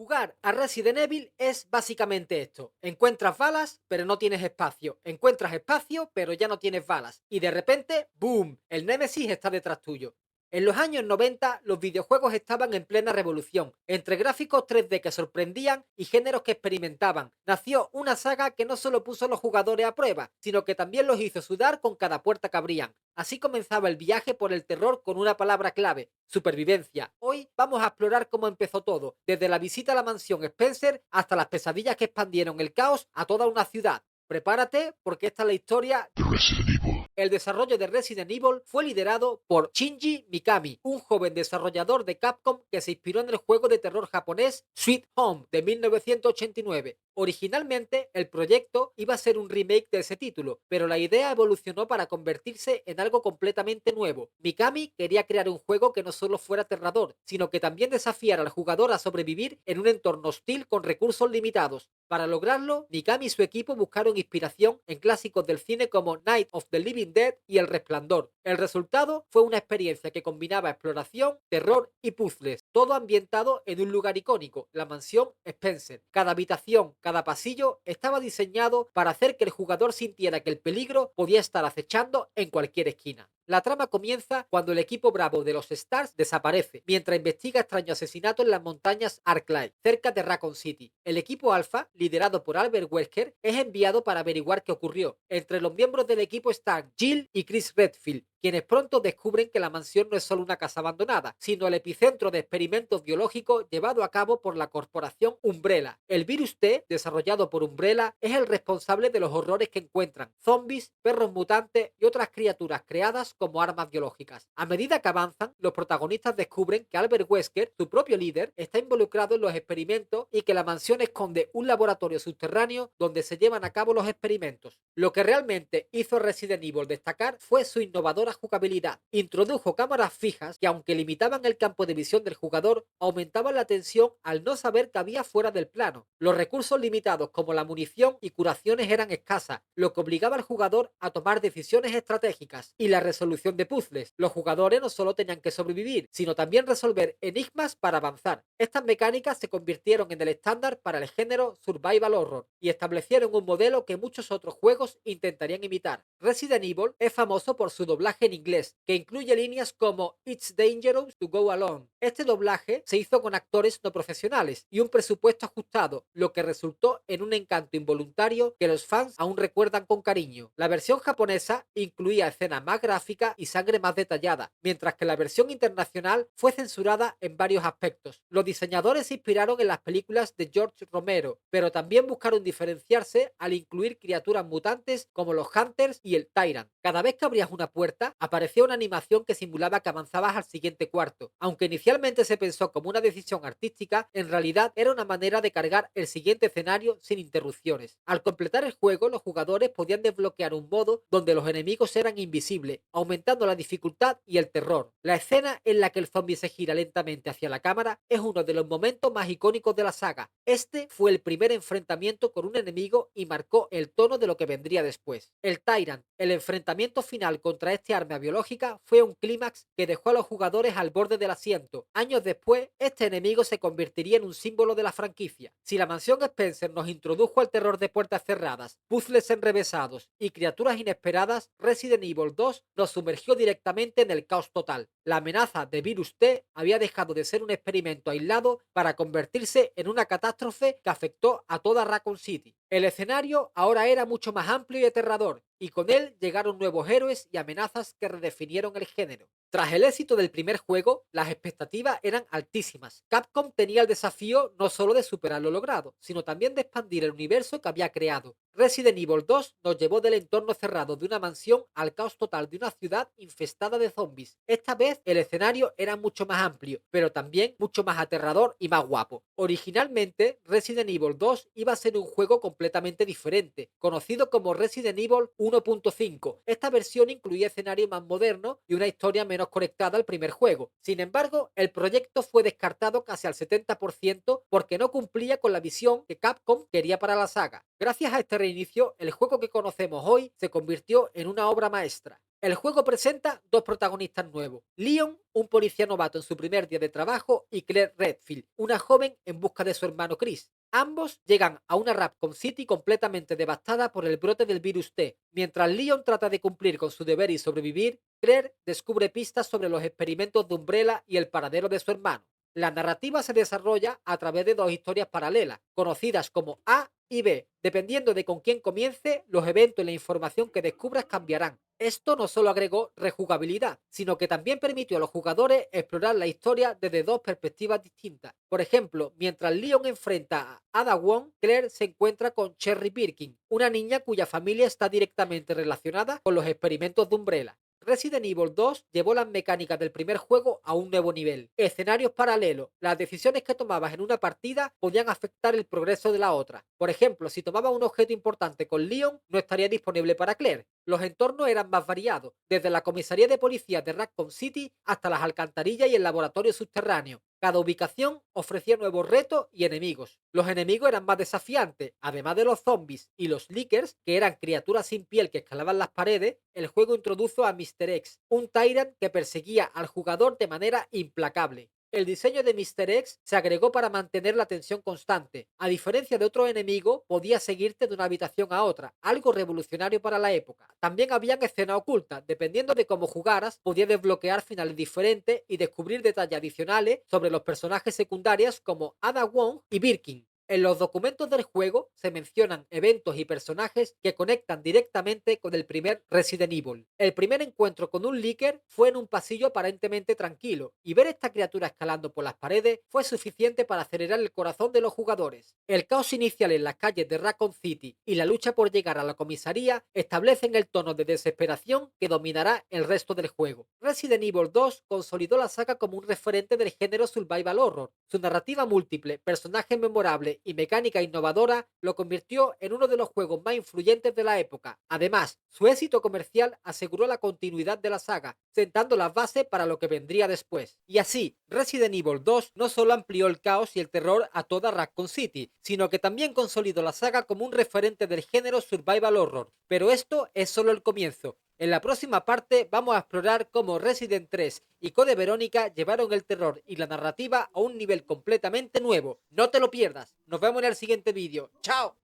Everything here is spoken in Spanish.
Jugar a Resident Evil es básicamente esto. Encuentras balas, pero no tienes espacio. Encuentras espacio, pero ya no tienes balas. Y de repente, ¡boom! El Némesis está detrás tuyo. En los años 90, los videojuegos estaban en plena revolución. Entre gráficos 3D que sorprendían y géneros que experimentaban, nació una saga que no solo puso a los jugadores a prueba, sino que también los hizo sudar con cada puerta que abrían. Así comenzaba el viaje por el terror con una palabra clave: supervivencia. Hoy vamos a explorar cómo empezó todo, desde la visita a la mansión Spencer hasta las pesadillas que expandieron el caos a toda una ciudad. Prepárate, porque esta es la historia. El desarrollo de Resident Evil fue liderado por Shinji Mikami, un joven desarrollador de Capcom que se inspiró en el juego de terror japonés Sweet Home de 1989. Originalmente, el proyecto iba a ser un remake de ese título, pero la idea evolucionó para convertirse en algo completamente nuevo. Mikami quería crear un juego que no solo fuera aterrador, sino que también desafiara al jugador a sobrevivir en un entorno hostil con recursos limitados. Para lograrlo, Mikami y su equipo buscaron inspiración en clásicos del cine como Night of the Living Dead y El Resplandor. El resultado fue una experiencia que combinaba exploración, terror y puzzles, todo ambientado en un lugar icónico, la mansión Spencer. Cada habitación, cada pasillo estaba diseñado para hacer que el jugador sintiera que el peligro podía estar acechando en cualquier esquina. La trama comienza cuando el equipo Bravo de los Stars desaparece, mientras investiga extraño asesinato en las montañas Arclight, cerca de Raccoon City. El equipo Alpha, liderado por Albert Wesker, es enviado para averiguar qué ocurrió. Entre los miembros del equipo están Jill y Chris Redfield, quienes pronto descubren que la mansión no es solo una casa abandonada, sino el epicentro de experimentos biológicos llevado a cabo por la corporación Umbrella. El virus T, desarrollado por Umbrella, es el responsable de los horrores que encuentran: zombies, perros mutantes y otras criaturas creadas como armas biológicas. A medida que avanzan, los protagonistas descubren que Albert Wesker, su propio líder, está involucrado en los experimentos y que la mansión esconde un laboratorio subterráneo donde se llevan a cabo los experimentos. Lo que realmente hizo Resident Evil destacar fue su innovadora jugabilidad. Introdujo cámaras fijas que, aunque limitaban el campo de visión del jugador, aumentaban la tensión al no saber qué había fuera del plano. Los recursos limitados como la munición y curaciones eran escasas, lo que obligaba al jugador a tomar decisiones estratégicas. Y la resolución de puzzles. Los jugadores no solo tenían que sobrevivir, sino también resolver enigmas para avanzar. Estas mecánicas se convirtieron en el estándar para el género Survival Horror y establecieron un modelo que muchos otros juegos intentarían imitar. Resident Evil es famoso por su doblaje en inglés, que incluye líneas como "It's dangerous to go alone". Este doblaje se hizo con actores no profesionales y un presupuesto ajustado, lo que resultó en un encanto involuntario que los fans aún recuerdan con cariño. La versión japonesa incluía escenas más gráficas y sangre más detallada, mientras que la versión internacional fue censurada en varios aspectos. Los diseñadores se inspiraron en las películas de George Romero, pero también buscaron diferenciarse al incluir criaturas mutantes como los Hunters y el Tyrant. Cada vez que abrías una puerta, aparecía una animación que simulaba que avanzabas al siguiente cuarto. Aunque inicialmente se pensó como una decisión artística, en realidad era una manera de cargar el siguiente escenario sin interrupciones. Al completar el juego, los jugadores podían desbloquear un modo donde los enemigos eran invisibles, aumentando la dificultad y el terror. La escena en la que el zombie se gira lentamente hacia la cámara es uno de los momentos más icónicos de la saga. Este fue el primer enfrentamiento con un enemigo y marcó el tono de lo que vendría después. El Tyrant, el enfrentamiento final contra este arma biológica, fue un clímax que dejó a los jugadores al borde del asiento. Años después, este enemigo se convertiría en un símbolo de la franquicia. Si la mansión Spencer nos introdujo al terror de puertas cerradas, puzzles enrevesados y criaturas inesperadas, Resident Evil 2 nos sumergió directamente en el caos total. La amenaza de Virus T había dejado de ser un experimento aislado para convertirse en una catástrofe que afectó a toda Raccoon City. El escenario ahora era mucho más amplio y aterrador, y con él llegaron nuevos héroes y amenazas que redefinieron el género. Tras el éxito del primer juego, las expectativas eran altísimas. Capcom tenía el desafío no solo de superar lo logrado, sino también de expandir el universo que había creado. Resident Evil 2 nos llevó del entorno cerrado de una mansión al caos total de una ciudad infestada de zombies. Esta vez el escenario era mucho más amplio, pero también mucho más aterrador y más guapo. Originalmente, Resident Evil 2 iba a ser un juego completamente diferente, conocido como Resident Evil 1.5. Esta versión incluía escenarios más modernos y una historia menos conectada al primer juego. Sin embargo, el proyecto fue descartado casi al 70% porque no cumplía con la visión que Capcom quería para la saga. Gracias a este reinicio, el juego que conocemos hoy se convirtió en una obra maestra. El juego presenta dos protagonistas nuevos: Leon, un policía novato en su primer día de trabajo, y Claire Redfield, una joven en busca de su hermano Chris. Ambos llegan a una Raccoon City completamente devastada por el brote del virus T. Mientras Leon trata de cumplir con su deber y sobrevivir, Claire descubre pistas sobre los experimentos de Umbrella y el paradero de su hermano. La narrativa se desarrolla a través de dos historias paralelas, conocidas como A y B. Dependiendo de con quién comience, los eventos y la información que descubras cambiarán. Esto no solo agregó rejugabilidad, sino que también permitió a los jugadores explorar la historia desde dos perspectivas distintas. Por ejemplo, mientras Leon enfrenta a Ada Wong, Claire se encuentra con Cherry Birkin, una niña cuya familia está directamente relacionada con los experimentos de Umbrella. Resident Evil 2 llevó las mecánicas del primer juego a un nuevo nivel. Escenarios paralelos. Las decisiones que tomabas en una partida podían afectar el progreso de la otra. Por ejemplo, si tomabas un objeto importante con Leon, no estaría disponible para Claire. Los entornos eran más variados, desde la comisaría de policía de Raccoon City hasta las alcantarillas y el laboratorio subterráneo. Cada ubicación ofrecía nuevos retos y enemigos. Los enemigos eran más desafiantes. Además de los zombies y los Lickers, que eran criaturas sin piel que escalaban las paredes, el juego introdujo a Mr. X, un Tyrant que perseguía al jugador de manera implacable. El diseño de Mr. X se agregó para mantener la tensión constante. A diferencia de otros enemigos, podía seguirte de una habitación a otra, algo revolucionario para la época. También habían escenas ocultas. Dependiendo de cómo jugaras, podías desbloquear finales diferentes y descubrir detalles adicionales sobre los personajes secundarios como Ada Wong y Birkin. En los documentos del juego se mencionan eventos y personajes que conectan directamente con el primer Resident Evil. El primer encuentro con un Licker fue en un pasillo aparentemente tranquilo, y ver esta criatura escalando por las paredes fue suficiente para acelerar el corazón de los jugadores. El caos inicial en las calles de Raccoon City y la lucha por llegar a la comisaría establecen el tono de desesperación que dominará el resto del juego. Resident Evil 2 consolidó la saga como un referente del género survival horror. Su narrativa múltiple, personajes memorables y mecánica innovadora lo convirtió en uno de los juegos más influyentes de la época. Además, su éxito comercial aseguró la continuidad de la saga, sentando las bases para lo que vendría después. Y así, Resident Evil 2 no solo amplió el caos y el terror a toda Raccoon City, sino que también consolidó la saga como un referente del género survival horror. Pero esto es solo el comienzo. En la próxima parte vamos a explorar cómo Resident 3 y Code Verónica llevaron el terror y la narrativa a un nivel completamente nuevo. No te lo pierdas. Nos vemos en el siguiente vídeo. ¡Chao!